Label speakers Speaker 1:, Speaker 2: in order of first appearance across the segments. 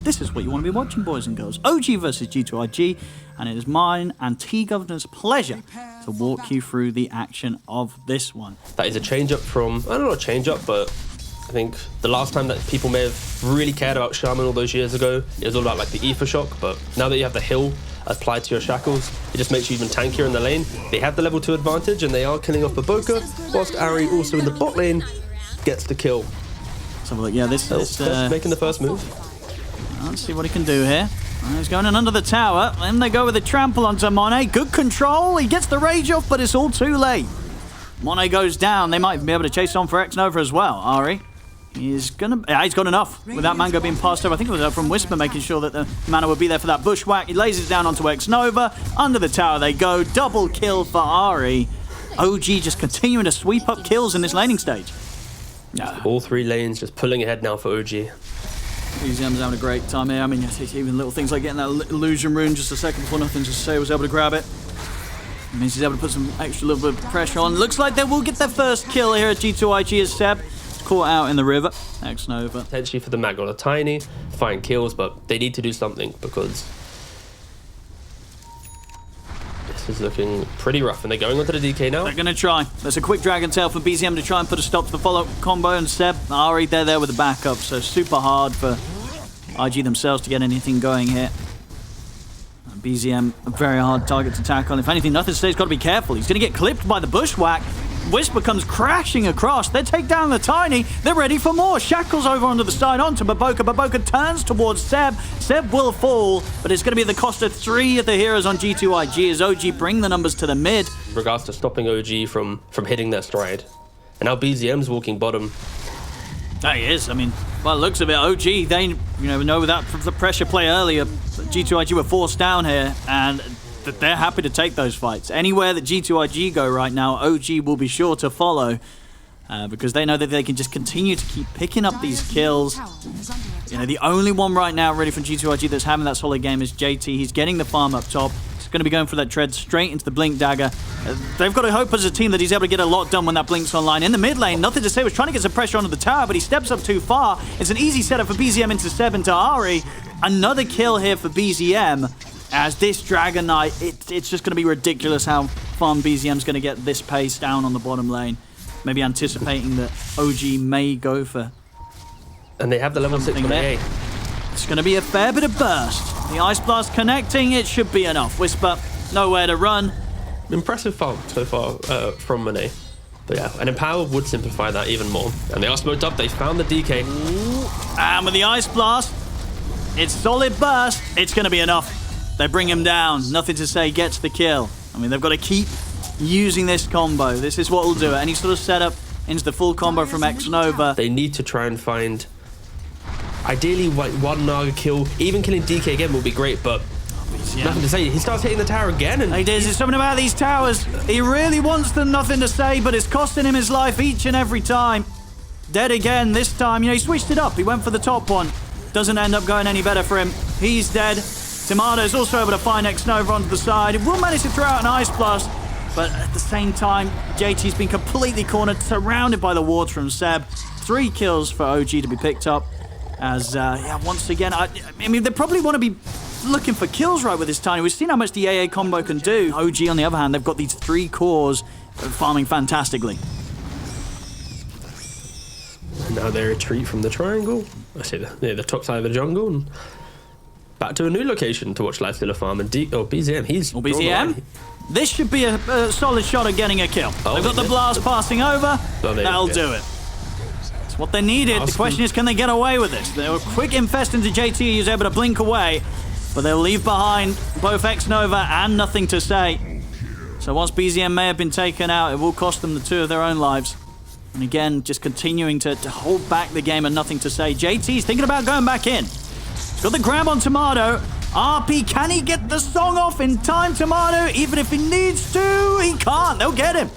Speaker 1: This is what you want to be watching, boys and girls. OG versus G2.IG, and it is mine and TeaGuvnor's pleasure to walk you through the action of this one.
Speaker 2: That is a change-up from, I don't know, a change-up, but I think the last time that people may have really cared about Shaman all those years ago, it was all about like the Ether Shock, but now that you have the heal applied to your shackles, it just makes you even tankier in the lane. They have the level 2 advantage and they are killing off Baboka, whilst Ari also in the bot lane gets the kill.
Speaker 1: So look, yeah, this is
Speaker 2: making the first move.
Speaker 1: Let's see what he can do here. He's going in under the tower. Then they go with a trample onto Monet. Good control. He gets the rage off, but it's all too late. Monet goes down. They might be able to chase on for X-Nova as well. Ari, he's gonna. Yeah, he's got enough with that Mango being passed over. I think it was from Whisper making sure that the mana would be there for that bushwhack. He lays it down onto X-Nova. Under the tower they go. Double kill for Ari. OG just continuing to sweep up kills in this laning stage.
Speaker 2: All three lanes just pulling ahead now for OG.
Speaker 1: BZM's having a great time here. I mean, even little things like getting that illusion rune just a second before nothing to say was able to grab it. It means he's able to put some extra little bit of pressure on. Looks like they will get their first kill here at G2.IG as Seb is caught out in the river. X-Nova.
Speaker 2: Potentially for the Mag on a tiny, find kills, but they need to do something because this is looking pretty rough. And they're going onto the DK now.
Speaker 1: They're going to try. There's a quick Dragon Tail for BZM to try and put a stop to the follow-up combo, and Seb, Ari, they're there with the backup, so super hard for IG themselves to get anything going here. BZM, a very hard target to tackle. If anything, Nothing to Say's got to be careful. He's going to get clipped by the bushwhack. Whisper comes crashing across. They take down the Tiny. They're ready for more. Shackles over onto the side onto Baboka. Baboka turns towards Seb. Seb will fall, but it's going to be at the cost of 3 of the heroes on G2.IG as OG bring the numbers to the mid.
Speaker 2: In regards to stopping OG from hitting their stride. And now BZM's walking bottom.
Speaker 1: He is. I mean, by the looks of it, OG, they know that from the pressure play earlier, G2.IG were forced down here, and they're happy to take those fights. Anywhere that G2.IG go right now, OG will be sure to follow because they know that they can just continue to keep picking up these kills. The only one right now really from G2.IG that's having that solid game is JT. He's getting the farm up top. He's going to be going for that tread straight into the Blink Dagger. They've got to hope as a team that he's able to get a lot done when that Blink's online. In the mid lane, Nothing to Say was trying to get some pressure onto the tower, but he steps up too far. It's an easy setup for BZM into Seb into Ari. Another kill here for BZM. As this Dragon Knight, it's just going to be ridiculous how fun BZM's going to get this pace down on the bottom lane. Maybe anticipating that OG may go for.
Speaker 2: And they have the level 6 on AA.
Speaker 1: It's going to be a fair bit of burst. The Ice Blast connecting, it should be enough. Whisper, nowhere to run.
Speaker 2: Impressive farm so far from Monet. But yeah, an Empower would simplify that even more. And they are smoked up, they found the DK.
Speaker 1: And with the Ice Blast, it's solid burst. It's going to be enough. They bring him down. Nothing to Say gets the kill. I mean, they've got to keep using this combo. This is what will do it. Any sort of setup into the full combo from X-Nova.
Speaker 2: They need to try and find, ideally, like one Naga kill. Even killing DK again will be great, but Nothing to Say. He starts hitting the tower again. And
Speaker 1: there's something about these towers. He really wants them Nothing to Say, but it's costing him his life each and every time. Dead again this time. He switched it up. He went for the top one. Doesn't end up going any better for him. He's dead. Tomato's also able to find X-Nova onto the side. It will manage to throw out an Ice Blast, but at the same time, JT's been completely cornered, surrounded by the wards from Seb. 3 kills for OG to be picked up. As, once again, I mean, they probably want to be looking for kills right with this Tiny. We've seen how much the AA combo can do. OG, on the other hand, they've got these 3 cores farming fantastically.
Speaker 2: And now they retreat from the triangle. I say the top side of the jungle. And back to a new location to watch Lifestealer farm. And BZM, he's...
Speaker 1: Well, BZM, this should be a solid shot at getting a kill. They've got the blast passing over. That'll do it. It's what they needed. The question is, can they get away with this? They were quick infest into JT. He's able to blink away. But they'll leave behind both X-Nova and Nothing to Say. So once BZM may have been taken out, it will cost them the 2 of their own lives. And again, just continuing to hold back the game and Nothing to Say. JT's thinking about going back in. Got the grab on Tomato. RP, can he get the song off in time, Tomato? Even if he needs to, he can't. They'll get him.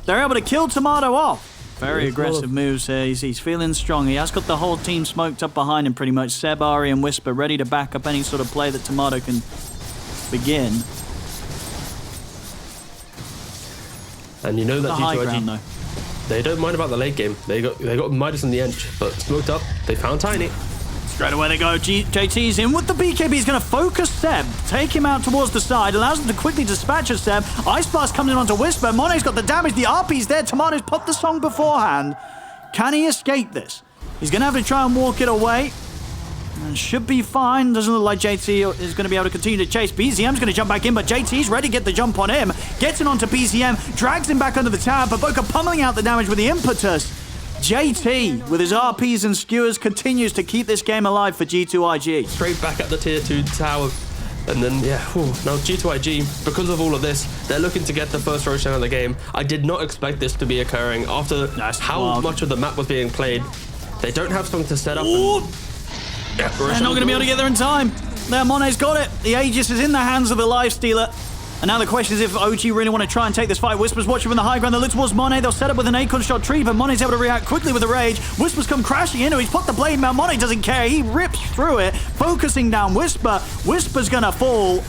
Speaker 1: They're able to kill Tomato off. Very aggressive moves here. He's feeling strong. He has got the whole team smoked up behind him pretty much. Seb, Ari, and Whisper ready to back up any sort of play that Tomato can begin.
Speaker 2: And you know that G2.IG, they don't mind about the late game. They got Midas in the edge, but smoked up. They found Tiny.
Speaker 1: Straight away they go. JT's in with the BKB. He's going to focus Seb, take him out towards the side, allows him to quickly dispatch a Seb. Ice Blast comes in onto Whisper. Monet's got the damage. The RP's there. Tomato's popped the song beforehand. Can he escape this? He's going to have to try and walk it away. And should be fine. Doesn't look like JT is going to be able to continue to chase. BZM's going to jump back in, but JT's ready to get the jump on him. Gets it onto BZM, drags him back under the tower, but Boca pummeling out the damage with the impetus. JT, with his RPs and skewers, continues to keep this game alive for G2.IG.
Speaker 2: Straight back at the tier 2 tower. And then, yeah, now G2.IG, because of all of this, they're looking to get the first rotation of the game. I did not expect this to be occurring after how much of the map was being played. They don't have something to set up.
Speaker 1: They're not going to be able to get there in time. There, Monet's got it. The Aegis is in the hands of the Lifestealer. And now the question is if OG really want to try and take this fight. Whisper's watching from the high ground. They look towards Monet. They'll set up with an Acorn shot tree, but Monet's able to react quickly with the rage. Whisper's come crashing into. He's put the blade down. Monet doesn't care. He rips through it, focusing down Whisper. Whisper's going to fall.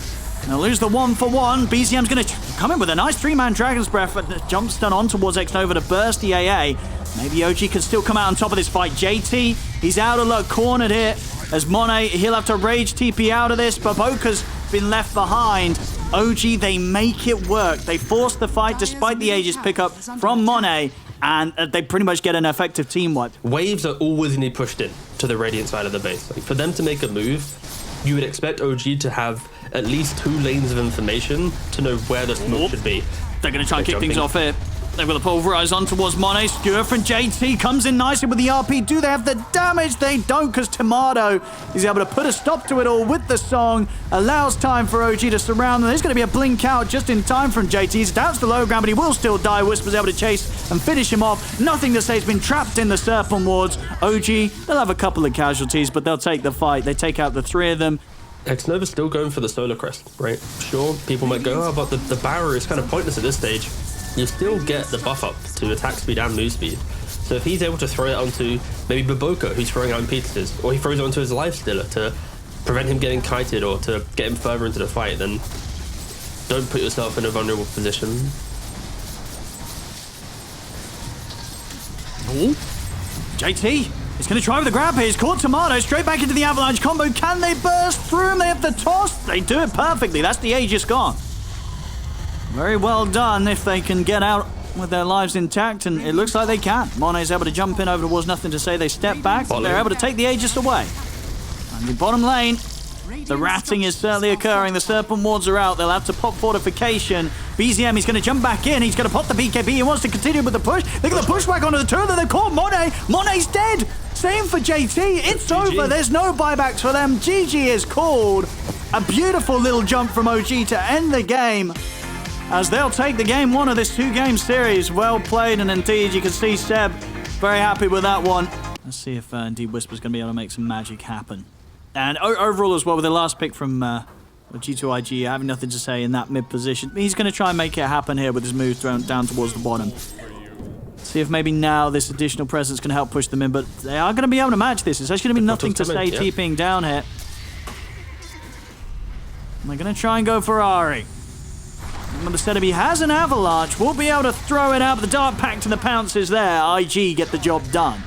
Speaker 1: They'll lose the 1-for-1. BZM's going to come in with a nice 3-man Dragon's Breath. Jump stun on towards Xnova to burst the AA. Maybe OG can still come out on top of this fight. JT, he's out of luck, cornered here. As Monet, he'll have to rage TP out of this, but Boca's been left behind. OG, they make it work. They force the fight despite the Aegis pickup from Monet, and they pretty much get an effective team wipe.
Speaker 2: Waves are always going to be pushed in to the Radiant side of the base. Like, for them to make a move, you would expect OG to have at least 2 lanes of information to know where the smoke should be.
Speaker 1: They're going to try and kick things off here. They're going to pulverize on towards Monet. Skewer from JT comes in nicely with the RP. Do they have the damage? They don't, because Tomato is able to put a stop to it all with the song. Allows time for OG to surround them. There's going to be a blink out just in time from JT. He's down to the low ground, but he will still die. Whisper's able to chase and finish him off. Nothing to say. He's been trapped in the Serpent wards. OG, they'll have a couple of casualties, but they'll take the fight. They take out the 3 of them.
Speaker 2: Xnova's still going for the Solar Crest, right? Sure, people might go, but the barrier is kind of pointless at this stage. You still get the buff up to attack speed and move speed. So if he's able to throw it onto maybe Baboka, who's throwing out impetuses, or he throws it onto his Lifestealer to prevent him getting kited or to get him further into the fight, then don't put yourself in a vulnerable position.
Speaker 1: Ooh. JT is going to try with the grab here. He's caught Tomato straight back into the Avalanche combo. Can they burst through him? They have the toss. They do it perfectly. That's the Aegis gone. Very well done if they can get out with their lives intact, and it looks like they can. Monet's able to jump in over towards nothing to say. They step back. They're able to take the Aegis away. And the bottom lane, the ratting is certainly occurring. The Serpent wards are out. They'll have to pop fortification. BZM, he's going to jump back in. He's going to pop the BKB. He wants to continue with the push. They're going to push back onto the turret. They're caught Monet. Monet's dead. Same for JT. It's over. There's no buybacks for them. GG is called. A beautiful little jump from OG to end the game, as they'll take the game 1 of this 2-game series. Well played, and indeed you can see Seb very happy with that one. Let's see if indeed Whisper's going to be able to make some magic happen. And overall as well, with the last pick from G2.IG, having nothing to say in that mid position, he's going to try and make it happen here with his move thrown down towards the bottom. See if maybe now this additional presence can help push them in, but they are going to be able to match this. It's actually going to be nothing to say TPing down here. And they're going to try and go for Ari. Remember, instead of he has an Avalanche, we'll be able to throw it out. The Dark Pact and the pounce is there. IG get the job done.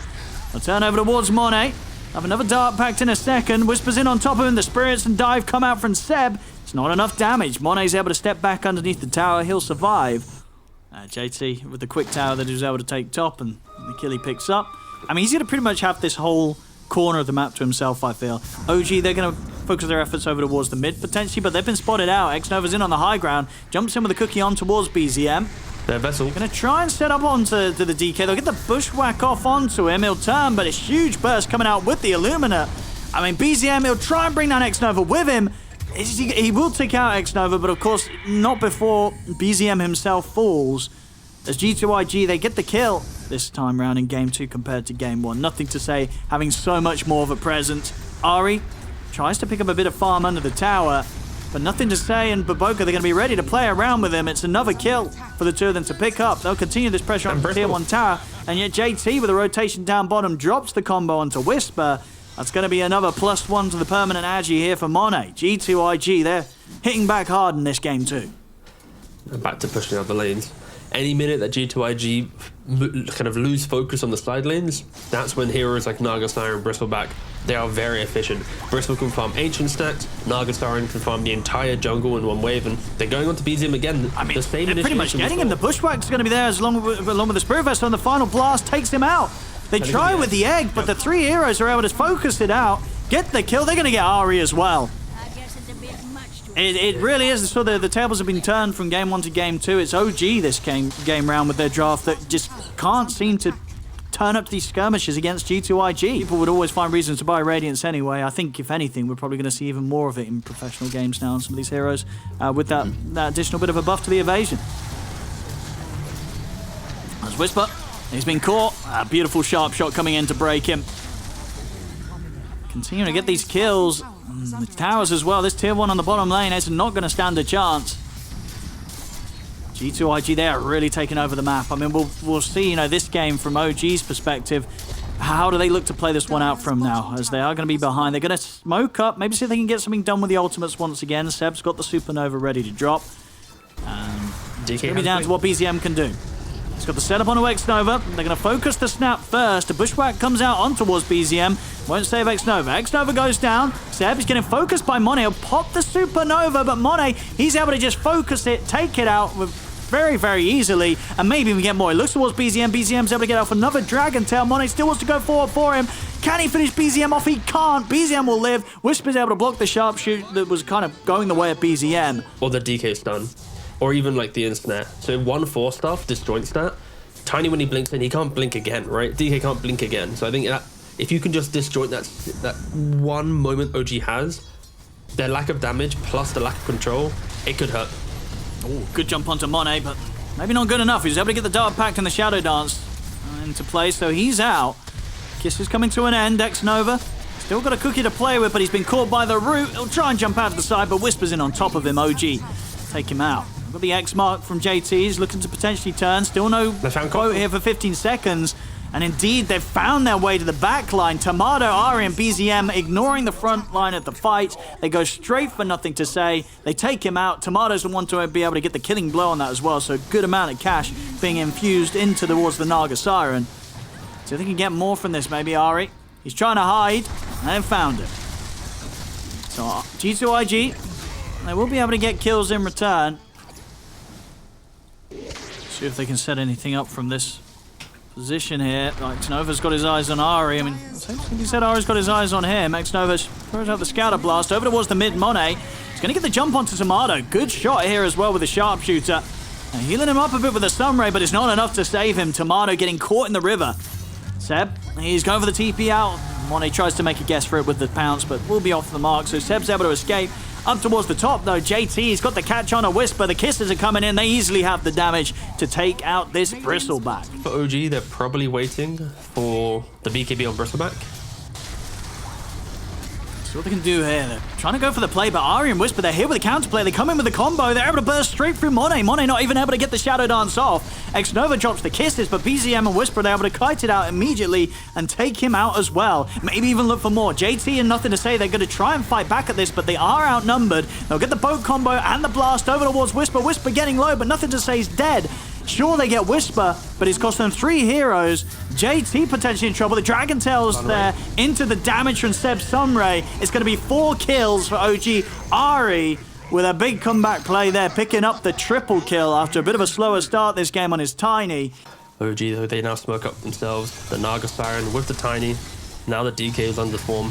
Speaker 1: I'll turn over towards Monet. Have another Dark Pact in a second. Whispers in on top of him. The Spirits and Dive come out from Seb. It's not enough damage. Monet's able to step back underneath the tower. He'll survive. JT with the quick tower that he was able to take top, and the kill he picks up. I mean, he's going to pretty much have this whole corner of the map to himself, I feel. OG, they're going to focus their efforts over towards the mid, potentially, but they've been spotted out. Xnova's in on the high ground. Jumps in with a cookie on towards BZM.
Speaker 2: Their Vessel.
Speaker 1: Going to try and set up onto the DK. They'll get the bushwhack off onto him. He'll turn, but a huge burst coming out with the Illumina. I mean, BZM, he'll try and bring down Xnova with him. He will take out Xnova, but of course, not before BZM himself falls. As G2.IG, they get the kill this time round in Game 2 compared to Game 1. Nothing to say, having so much more of a presence. Ari tries to pick up a bit of farm under the tower, but nothing to say, and Baboka, they're going to be ready to play around with him. It's another kill for the 2 of them to pick up. They'll continue this pressure on the Tier 1 tower, and yet JT with a rotation down bottom drops the combo onto Whisper. That's going to be another +1 to the permanent agi here for Monet. G2.IG, they're hitting back hard in this Game 2.
Speaker 2: Back to pushing out the lanes. Any minute that G2.IG kind of lose focus on the side lanes, that's when heroes like Naga Siren, Bristleback, they are very efficient. Bristle can farm ancient stacks, Naga Siren can farm the entire jungle in one wave, and they're going on to BZM again.
Speaker 1: I mean,
Speaker 2: the same
Speaker 1: they're pretty much getting him. The Bushwhack's going to be there along with the Spirit Vest, and the final blast takes him out. They try with the egg, but the 3 heroes are able to focus it out, get the kill. They're going to get Ari as well. It really is. So the tables have been turned from game 1 to game 2. It's OG this game round with their draft that just can't seem to turn up to these skirmishes against G2.IG. People would always find reasons to buy Radiance anyway. I think, if anything, we're probably going to see even more of it in professional games now on some of these heroes with that additional bit of a buff to the evasion. There's Whisper. He's been caught. A beautiful sharp shot coming in to break him. Continuing to get these kills. The towers as well. This tier 1 on the bottom lane is not going to stand a chance. G2.IG, they are really taking over the map. I mean, we'll see, this game from OG's perspective. How do they look to play this one out from now? As they are going to be behind. They're going to smoke up. Maybe see if they can get something done with the ultimates once again. Seb's got the Supernova ready to drop. It's going to be down to what BZM can do. He's got the setup on X-Nova. They're going to focus the snap first. The Bushwhack comes out on towards BZM. Won't save X-Nova. X-Nova goes down. Seb is getting focused by Monet. He'll pop the Supernova, but Monet, he's able to just focus it, take it out with very, very easily, and maybe even get more. He looks towards BZM. BZM's able to get off another Dragon Tail. Monet still wants to go forward for him. Can he finish BZM off? He can't. BZM will live. Whisper's able to block the sharpshoot that was kind of going the way of BZM.
Speaker 2: Or the DK stun. Or even like the instant. So 1-4 stuff, disjoint stat. Tiny, when he blinks in, he can't blink again, right? DK can't blink again. So I think that if you can just disjoint that one moment OG has, their lack of damage plus the lack of control, it could hurt.
Speaker 1: Oh, good jump onto Monet, but maybe not good enough. He's able to get the Dart Pact and the Shadow Dance into play, so he's out. Kiss is coming to an end. X-Nova still got a cookie to play with, but he's been caught by the root. He'll try and jump out to the side, but Whisper's in on top of him. OG take him out. Got the X mark from JT. He's looking to potentially turn. Still no quote here for 15 seconds. And indeed, they've found their way to the back line. Tomato, Ari, and BZM ignoring the front line at the fight. They go straight for nothing to say. They take him out. Tomato's the one to be able to get the killing blow on that as well. So good amount of cash being infused into towards the Naga Siren. So they can get more from this, maybe, Ari. He's trying to hide, and they've found it. So G2.IG, they will be able to get kills in return. See if they can set anything up from this position here. X-Nova's got his eyes on Ari. I mean, he said Ari's got his eyes on him. X-Nova throws out the Scatter Blast over towards the mid Monet. He's going to get the jump onto Tomato. Good shot here as well with the Sharpshooter. And healing him up a bit with the Sunray, but it's not enough to save him. Tomato getting caught in the river. Seb, he's going for the TP out. Monet tries to make a guess for it with the pounce, but will be off the mark. So Seb's able to escape. Up towards the top, though, JT's got the catch on a Whisper. The Kisses are coming in. They easily have the damage to take out this Bristleback.
Speaker 2: For OG, they're probably waiting for the BKB on Bristleback.
Speaker 1: See what they can do here. They're trying to go for the play, but Ari and Whisper, they're here with the counterplay. They come in with the combo. They're able to burst straight through Monet. Monet not even able to get the Shadow Dance off. X-Nova drops the Kisses, but BZM and Whisper, they're able to kite it out immediately and take him out as well. Maybe even look for more. JT and nothing to say. They're going to try and fight back at this, but they are outnumbered. They'll get the boat combo and the blast over towards Whisper. Whisper getting low, but nothing to say. He's dead. Sure, they get Whisper, but it's cost them 3 heroes. JT potentially in trouble. The Dragon Tail's there into the damage from Seb Sunray. It's going to be 4 kills for OG. Ari with a big comeback play there, picking up the triple kill after a bit of a slower start this game on his Tiny.
Speaker 2: OG, though, they now smoke up themselves. The Naga Siren with the Tiny. Now the DK is under form.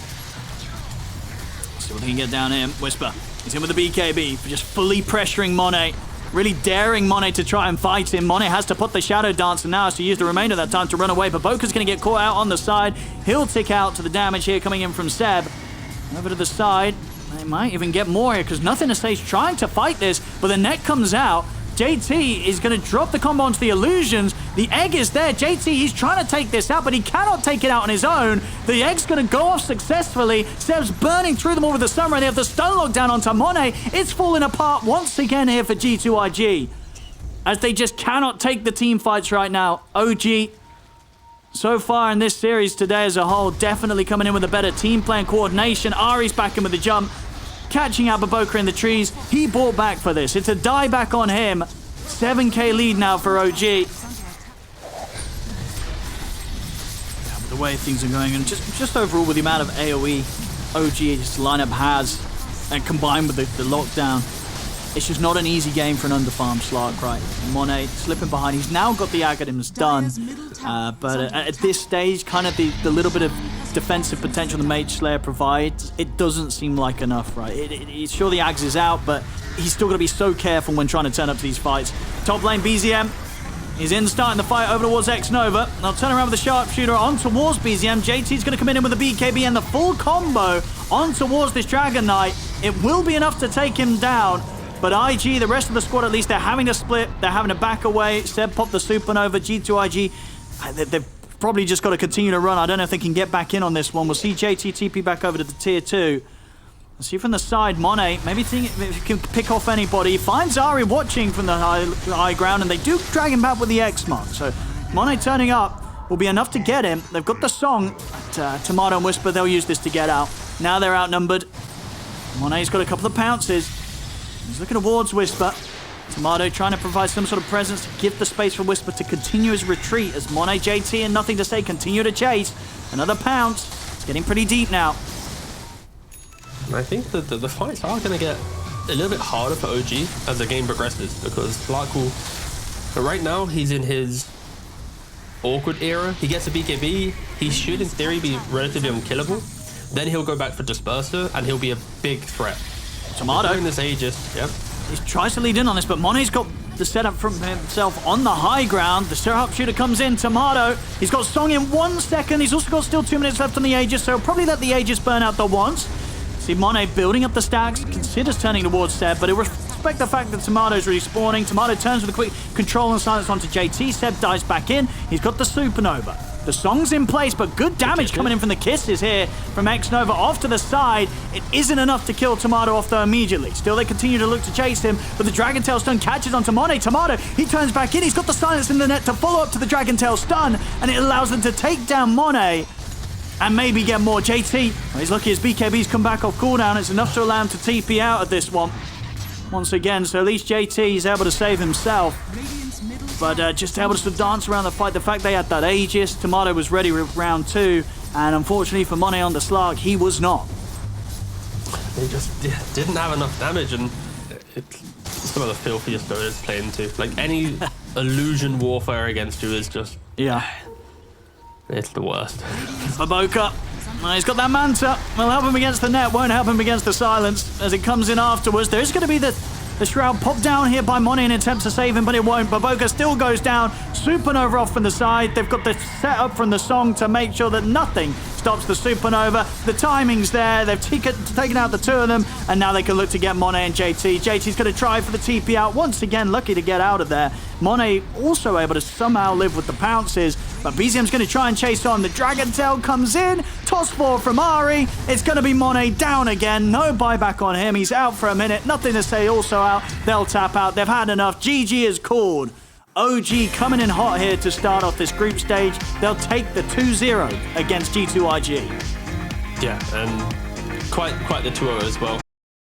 Speaker 1: See what they can get down here. Whisper, he's in with the BKB for just fully pressuring Monet. Really daring Monet to try and fight him. Monet has to put the Shadow Dance and now has to use the remainder of that time to run away. But Boka's going to get caught out on the side. He'll tick out to the damage here coming in from Seb. Over to the side. They might even get more here because nothing to say. He's trying to fight this, but the net comes out. JT is going to drop the combo onto the illusions. The egg is there. JT, he's trying to take this out, but he cannot take it out on his own. The egg's going to go off successfully. Seb's burning through them all with the Summer. They have the stun lock down onto Monet. It's falling apart once again here for G2.IG, as they just cannot take the team fights right now. OG, so far in this series today as a whole, definitely coming in with a better team play and coordination. Ari's back in with the jump. Catching out Baboka in the trees. He bought back for this. It's a dieback on him. 7k lead now for OG. way things are going, and just overall with the amount of AoE OG's lineup has, and combined with the lockdown, it's just not an easy game for an underfarmed Slark, right? Monet slipping behind. He's now got the Aghanim's done, but at this stage, kind of the little bit of defensive potential the Mage Slayer provides, it doesn't seem like enough, right? He's sure the Ags is out, but he's still got to be so careful when trying to turn up to these fights. Top lane BZM is in, starting the fight over towards X-Nova. They'll turn around with the sharpshooter on towards BZM. JT's going to come in with a BKB and the full combo on towards this Dragon Knight. It will be enough to take him down. But IG, the rest of the squad at least, they're having to split. They're having to back away. Seb popped the supernova. G2.IG, they've probably just got to continue to run. I don't know if they can get back in on this one. We'll see JT TP back over to the tier 2. Let's see from the side, Monet, maybe think if he can pick off anybody. Finds Ari watching from the high ground, and they do drag him back with the X mark. So Monet turning up will be enough to get him. They've got the song, Tomato and Whisper, they'll use this to get out. Now they're outnumbered. Monet's got a couple of pounces. He's looking towards Whisper. Tomato trying to provide some sort of presence to give the space for Whisper to continue his retreat as Monet, JT, and nothing to say continue to chase. Another pounce. It's getting pretty deep now.
Speaker 2: I think that the fights are going to get a little bit harder for OG as the game progresses, because Slark will... But right now, he's in his awkward era. He gets a BKB. He should, in theory, be relatively unkillable. Then he'll go back for Disperser, and he'll be a big threat.
Speaker 1: Tomato.
Speaker 2: During this Aegis, yep.
Speaker 1: He tries to lead in on this, but Monet's got the setup from himself on the high ground. The sharpshooter comes in, Tomato. He's got Song in 1 second. He's also got still 2 minutes left on the Aegis, so he'll probably let the Aegis burn out the once. See Monet building up the stacks, considers turning towards Seb, but he'll respect the fact that Tomato's respawning. Tomato turns with a quick control and silence onto JT. Seb dives back in. He's got the supernova. The song's in place, but good damage coming in from the kisses here from X-Nova off to the side. It isn't enough to kill Tomato off though immediately. Still, they continue to look to chase him, but the Dragon Tail stun catches onto Monet. Tomato, he turns back in. He's got the silence in the net to follow up to the Dragon Tail stun, and it allows them to take down Monet and maybe get more. JT, well, he's lucky his BKB's come back off cooldown. It's enough to allow him to TP out of this one once again, so at least JT is able to save himself. But just able to dance around the fight. The fact they had that Aegis, Tomato was ready with round 2, and unfortunately for Monet on the Slark, he was not.
Speaker 2: They just didn't have enough damage, and it's some of the filthiest Dota to play into. Like, any illusion warfare against you is just...
Speaker 1: Yeah.
Speaker 2: It's the worst.
Speaker 1: Baboka, he's got that Manta. Will help him against the net, won't help him against the silence. As it comes in afterwards, there's going to be the Shroud popped down here by Monet in an attempt to save him, but it won't. Baboka still goes down. Supernova off from the side. They've got the setup from the song to make sure that nothing stops the Supernova. The timing's there. They've taken out the 2 of them, and now they can look to get Monet and JT. JT's going to try for the TP out. Once again, lucky to get out of there. Monet also able to somehow live with the pounces, but BZM's going to try and chase on. The Dragon Tail comes in. Toss 4 from Ari. It's going to be Monet down again. No buyback on him. He's out for a minute. Nothing to say. Also out. They'll tap out. They've had enough. GG is called. OG coming in hot here to start off this group stage. They'll take the 2-0 against G2.IG.
Speaker 2: Yeah, and quite the 2-0 as well.